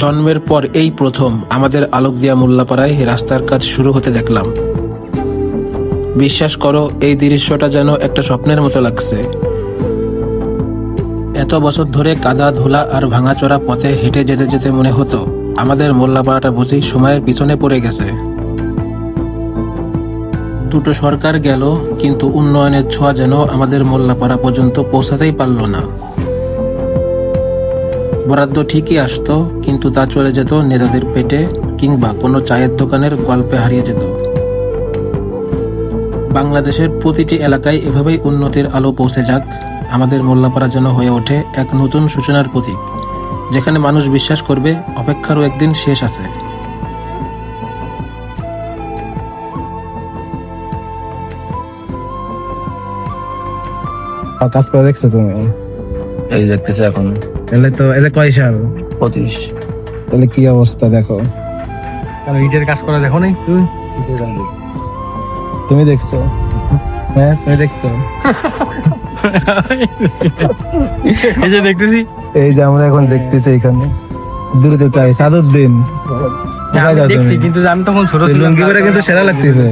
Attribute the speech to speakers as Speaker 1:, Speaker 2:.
Speaker 1: জন্মের পর এই প্রথম আমাদের আলোকদিয়া মোল্লাপাড়ায় রাস্তার কাজ শুরু হতে দেখলাম। বিশ্বাস করো, এই দৃশ্যটা যেন একটা স্বপ্নের মতো লাগছে। এত বছর ধরে কাদা ধুলা আর ভাঙাচোরা পথে হেঁটে যেতে যেতে মনে হতো আমাদের মোল্লাপাড়াটা বুঝি সময়ের পিছনে পড়ে গেছে। দুটো সরকার গেল, কিন্তু উন্নয়নের ছোঁয়া যেন আমাদের মোল্লাপাড়া পর্যন্ত পৌঁছাতেই পারল না। বরাদ্দ ঠিকই আসতো, কিন্তু তা চলে যেত নেতাদের পেটে কিংবা কোনো চায়ের দোকানের গল্পে হারিয়ে যেত। বাংলাদেশের প্রতিটি এলাকায় এভাবেই উন্নতির আলো পৌঁছে যাক। আমাদের মোল্লাপাড়া যেন হয়ে ওঠে এক নতুন সূচনার প্রতীক, যেখানে মানুষ বিশ্বাস করবে অপেক্ষারও একদিন শেষ আছে।
Speaker 2: কাজ করে দেখছো তুমি?
Speaker 3: এই দেখতেছে এখন
Speaker 2: তাহলে তো এটা কয় সাল?
Speaker 3: 25।
Speaker 2: তাহলে কি অবস্থা দেখো।
Speaker 4: ইটের কাজ করা দেখো নাই তুমি?
Speaker 2: তুমি দেখছো? হ্যাঁ, তুমি দেখছো?
Speaker 4: এই যে দেখতেছি,
Speaker 2: এই যে আমরা এখন দেখতেছি এখানে দূরতে চাই সাদুদ্দিন।
Speaker 4: আমি দেখছি, কিন্তু আমি তখন ছোট ছিলাম।
Speaker 2: লুঙ্গি পরে কিন্তু সেরা লাগতেছে।